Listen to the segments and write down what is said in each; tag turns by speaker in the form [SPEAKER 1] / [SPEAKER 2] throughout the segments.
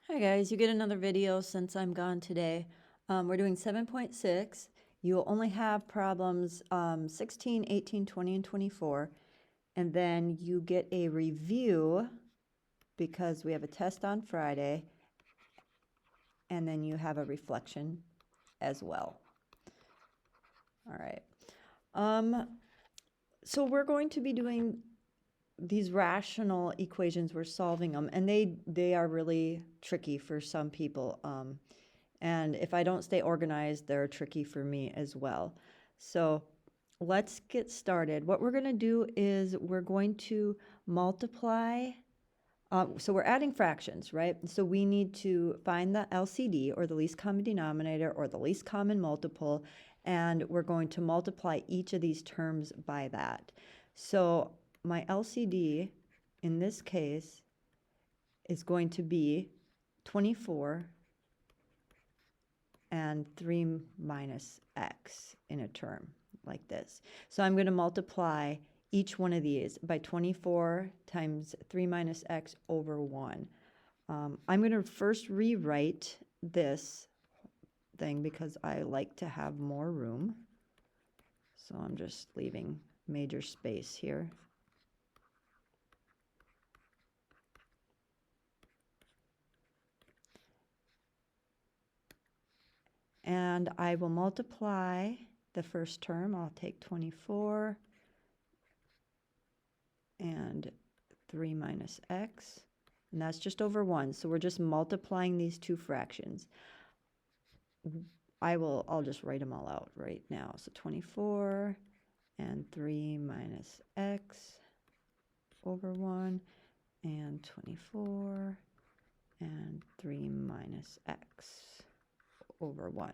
[SPEAKER 1] Hi guys, you get another video since I'm gone today. We're doing 7.6. You'll only have problems 16, 18, 20, and 24. And then you get a review because we have a test on Friday. And then you have a reflection as well. All right. So we're going to be doing these rational equations. We're solving them, and they are really tricky for some people. And if I don't stay organized, they're tricky for me as well. So let's get started. What we're going to do is we're going to multiply. So we're adding fractions, right? So we need to find the LCD, or the least common denominator, or the least common multiple, and we're going to multiply each of these terms by that. So my LCD in this case is going to be 24 and 3 minus x in a term like this. So I'm going to multiply each one of these by 24 times 3 minus x over 1. I'm going to first rewrite this thing because I like to have more room. So I'm just leaving major space here. And I will multiply the first term. I'll take 24 and 3 minus x. And that's just over 1. So we're just multiplying these two fractions. I'll just write them all out right now. So 24 and 3 minus x over 1, and 24 and 3 minus x over 1.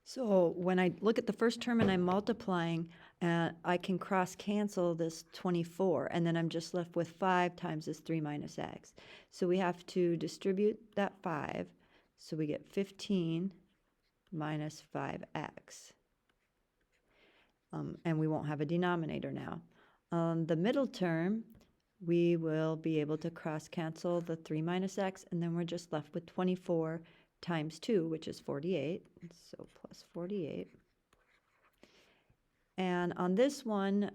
[SPEAKER 1] So when I look at the first term and I'm multiplying, I can cross cancel this 24, and then I'm just left with 5 times this 3 minus x. So we have to distribute that 5, so we get 15 minus 5x. And we won't have a denominator now. On the middle term, we will be able to cross cancel the 3 minus x, and then we're just left with 24 times 2, which is 48, so plus 48. And on this one,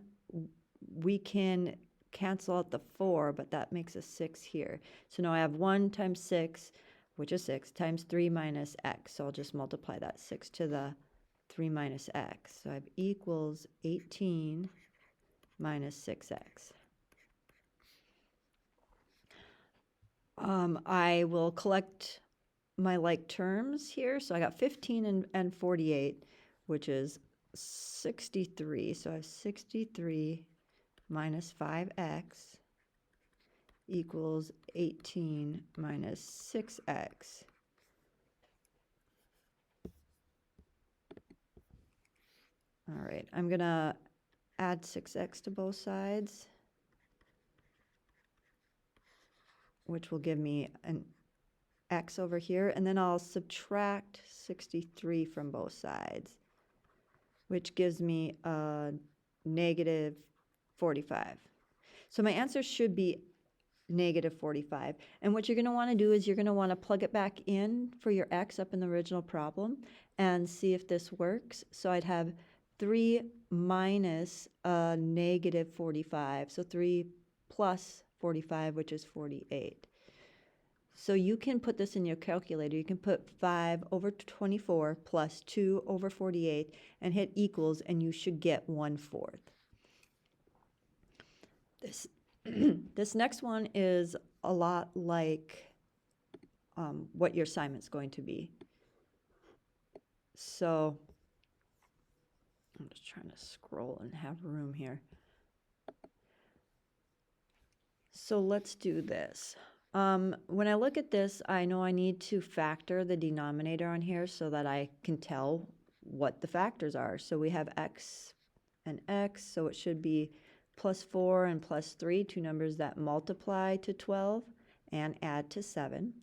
[SPEAKER 1] we can cancel out the 4, but that makes a 6 here. So now I have 1 times 6, which is 6, times 3 minus x. So I'll just multiply that 6 to the 3 minus x. So I have equals 18 minus 6x. I will collect my like terms here. So I got 15 and 48, which is 63. So I have 63 minus 5x equals 18 minus 6x. All right, I'm going to add 6x to both sides, which will give me an x over here, and then I'll subtract 63 from both sides, which gives me a negative 45. So my answer should be negative 45. And what you're going to want to do is you're going to want to plug it back in for your x up in the original problem and see if this works. So I'd have 3 minus negative 45. So 3 plus 45, which is 48. So you can put this in your calculator. You can put 5 over 24 plus 2 over 48 and hit equals, and you should get 1/4. This next one is a lot like what your assignment's going to be. So I'm just trying to scroll and have room here. So let's do this. When I look at this, I know I need to factor the denominator on here so that I can tell what the factors are. So we have x and x, so it should be plus 4 and plus 3, two numbers that multiply to 12 and add to 7.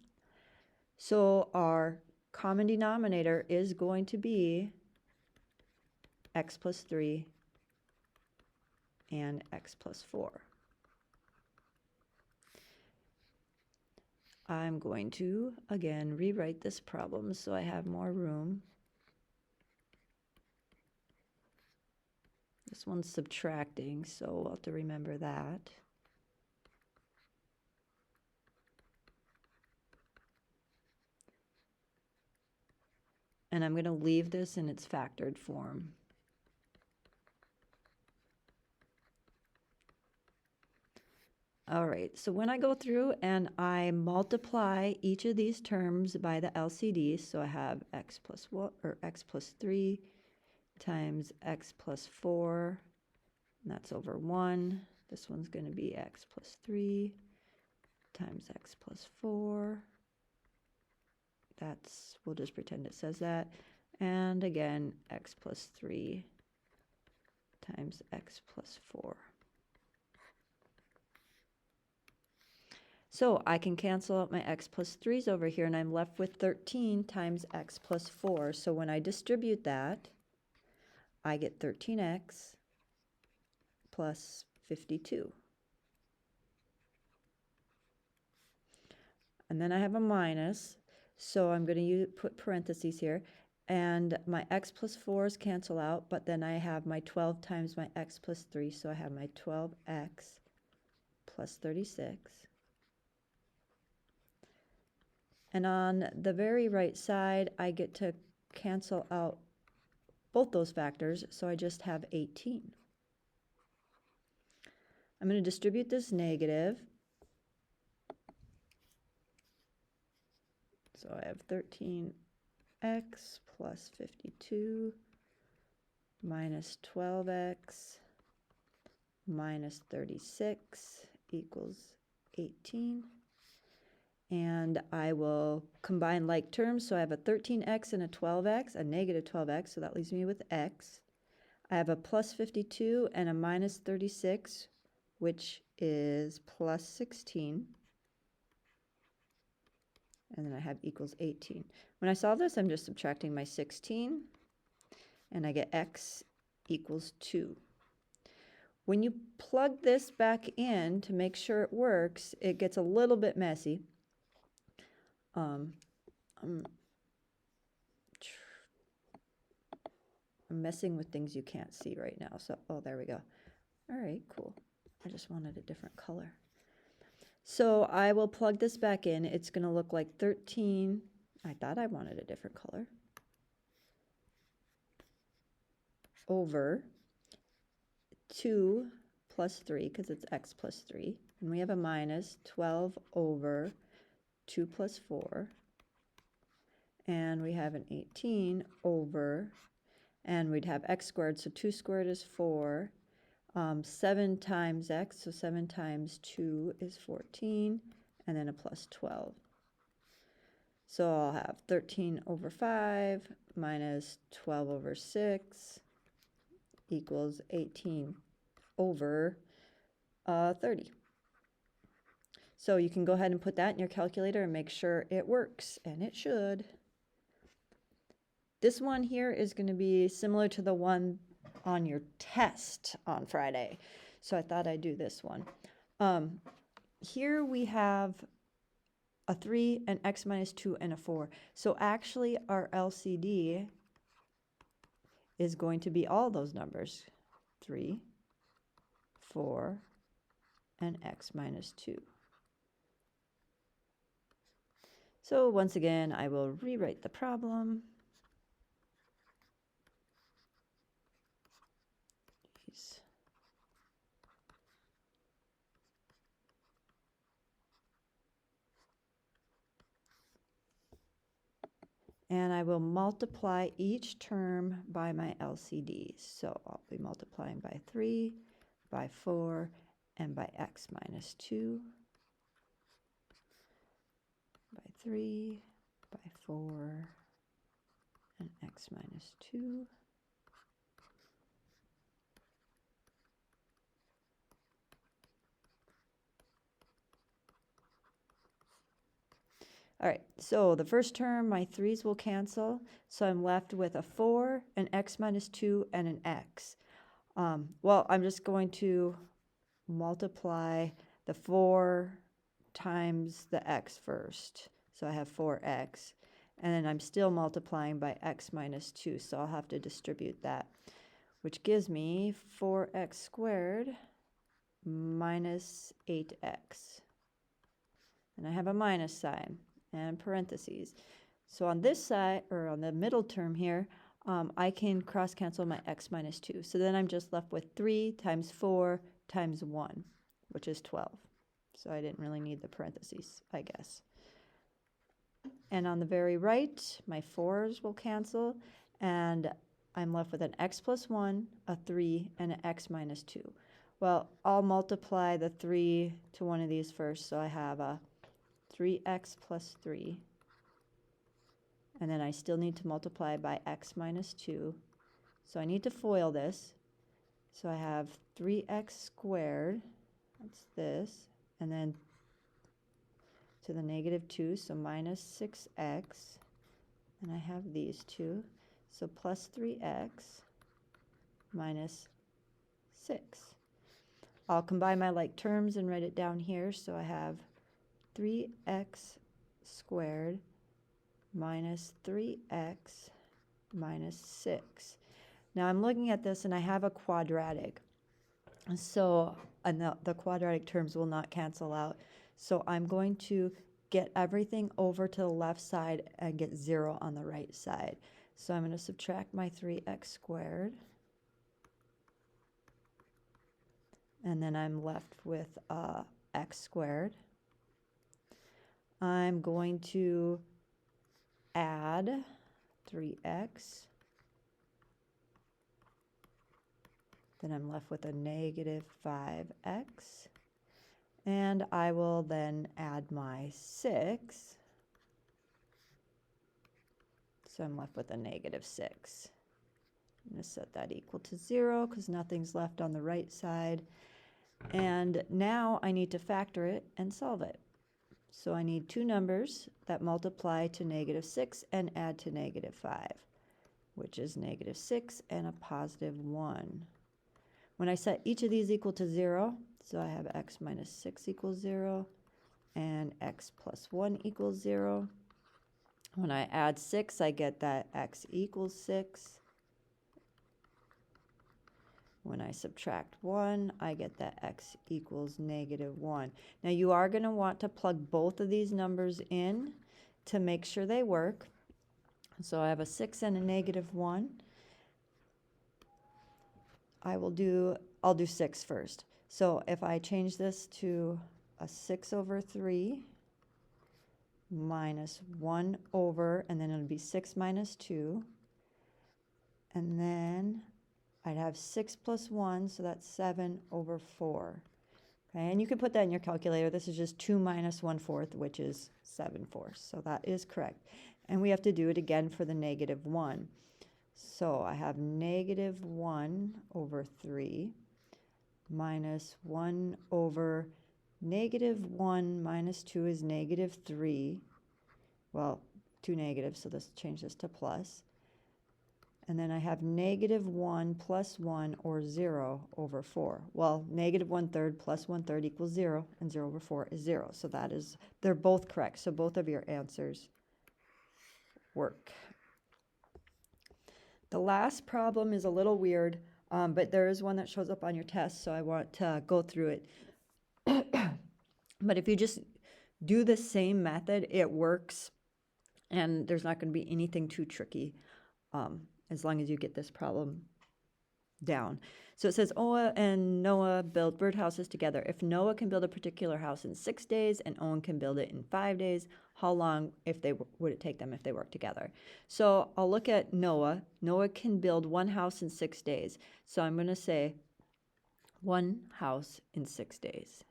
[SPEAKER 1] So our common denominator is going to be x plus 3 and x plus 4. I'm going to, again, rewrite this problem so I have more room. This one's subtracting, so we'll have to remember that. And I'm going to leave this in its factored form. All right, so when I go through and I multiply each of these terms by the LCD, so I have x plus 1 or x plus 3 times x plus 4, and that's over 1. This one's going to be x plus 3 times x plus 4. That's, we'll just pretend it says that. And again, x plus 3 times x plus 4. So I can cancel out my x plus 3's over here, and I'm left with 13 times x plus 4. So when I distribute that, I get 13x plus 52. And then I have a minus, so I'm going to put parentheses here. And my x plus 4's cancel out, but then I have my 12 times my x plus 3, so I have my 12x plus 36. And on the very right side, I get to cancel out both those factors, so I just have 18. I'm going to distribute this negative. So I have 13x plus 52 minus 12x minus 36 equals 18. And I will combine like terms. So I have a 13x and a 12x, a negative 12x, so that leaves me with x. I have a plus 52 and a minus 36, which is plus 16. And then I have equals 18. When I solve this, I'm just subtracting my 16, and I get x equals 2. When you plug this back in to make sure it works, it gets a little bit messy. I'm messing with things you can't see right now. So, oh, there we go. All right, cool. I just wanted a different color. So I will plug this back in. It's going to look like 13. I thought I wanted a different color. Over 2 plus 3, because it's x plus 3. And we have a minus 12 over 2 plus 4. And we have an 18 over, and we'd have x squared, so 2 squared is 4. 7 times x, so 7 times 2 is 14, and then a plus 12. So I'll have 13 over 5 minus 12 over 6 equals 18 over 30. So you can go ahead and put that in your calculator and make sure it works, and it should. This one here is going to be similar to the one on your test on Friday. So I thought I'd do this one. Here we have a 3, an x minus 2, and a 4. So actually our LCD is going to be all those numbers. 3, 4, and x minus 2. So once again, I will rewrite the problem. And I will multiply each term by my LCDs. So I'll be multiplying by 3, by 4, and by x minus 2. By 3, by 4, and x minus 2. All right, so the first term, my 3's will cancel. So I'm left with a 4, an x minus 2, and an x. Well, I'm just going to multiply the 4 times the x first. So I have 4x. And then I'm still multiplying by x minus 2, so I'll have to distribute that, which gives me 4x squared minus 8x. And I have a minus sign and parentheses. So on this side, or on the middle term here, I can cross cancel my x minus 2. So then I'm just left with 3 times 4 times 1, which is 12. So I didn't really need the parentheses, I guess. And on the very right, my 4's will cancel, and I'm left with an x plus 1, a 3, and an x minus 2. Well, I'll multiply the 3 to one of these first, so I have a 3x plus 3. And then I still need to multiply by x minus 2. So I need to FOIL this. So I have 3x squared, that's this, and then to the negative 2, so minus 6x. And I have these two, so plus 3x minus 6. I'll combine my like terms and write it down here. So I have 3x squared minus 3x minus 6. Now I'm looking at this and I have a quadratic. So the quadratic terms will not cancel out. So I'm going to get everything over to the left side and get 0 on the right side. So I'm going to subtract my 3x squared. And then I'm left with x squared. I'm going to add 3x. Then I'm left with a negative 5x. And I will then add my 6. So I'm left with a negative 6. I'm going to set that equal to 0 because nothing's left on the right side. And now I need to factor it and solve it. So I need two numbers that multiply to negative 6 and add to negative 5, which is negative 6 and a positive 1. When I set each of these equal to 0, so I have x minus 6 equals 0 and x plus 1 equals 0. When I add 6, I get that x equals 6. When I subtract 1, I get that x equals negative 1. Now you are going to want to plug both of these numbers in to make sure they work. So I have a 6 and a negative 1. I'll do 6 first. So if I change this to a 6 over 3 minus 1 over, and then it'll be 6 minus 2. And then I'd have 6 plus 1, so that's 7 over 4. Okay, and you can put that in your calculator. This is just 2 minus 1/4, which is 7/4. So that is correct. And we have to do it again for the negative 1. So I have negative 1 over 3 minus 1 over negative 1 minus 2 is negative 3. Well, 2 negatives, so let's change this to plus. And then I have negative 1 plus 1, or 0 over 4. Well, negative 1/3 plus 1/3 equals 0, and 0 over 4 is 0. So they're both correct. So both of your answers work. The last problem is a little weird, but there is one that shows up on your test, so I want to go through it. But if you just do the same method, it works, and there's not going to be anything too tricky as long as you get this problem down. So it says Owen and Noah build birdhouses together. If Noah can build a particular house in 6 days and Owen can build it in 5 days, how long would it take them if they work together? So I'll look at Noah. Noah can build one house in 6 days. So I'm going to say one house in 6 days.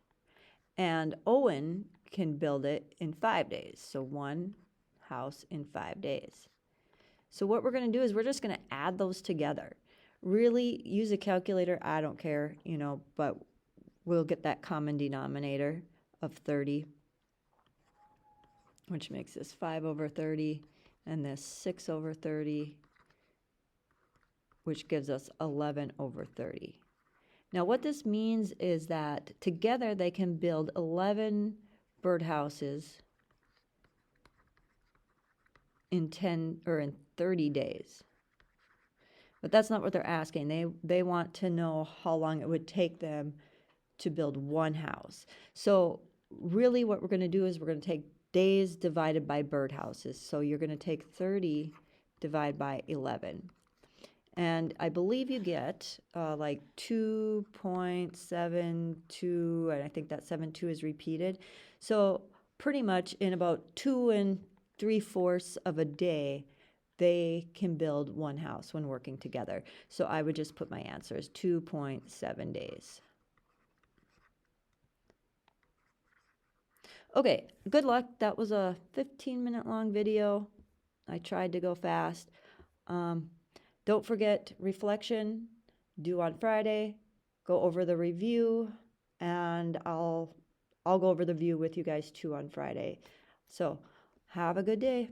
[SPEAKER 1] And Owen can build it in 5 days. So one house in 5 days. So what we're going to do is we're just going to add those together. Really use a calculator, I don't care, but we'll get that common denominator of 30, which makes this 5 over 30, and this 6 over 30, which gives us 11 over 30. Now what this means is that together they can build 11 birdhouses in 30 days. But that's not what they're asking. They want to know how long it would take them to build one house. So really what we're going to do is we're going to take days divided by birdhouses. So you're going to take 30 divided by 11. And I believe you get like 2.72, and I think that 72 is repeated. So pretty much in about 2 3/4 of a day, they can build one house when working together. So I would just put my answer as 2.7 days. Okay, good luck. That was a 15-minute long video. I tried to go fast. Don't forget reflection, due on Friday. Go over the review, and I'll go over the review with you guys too on Friday. So have a good day.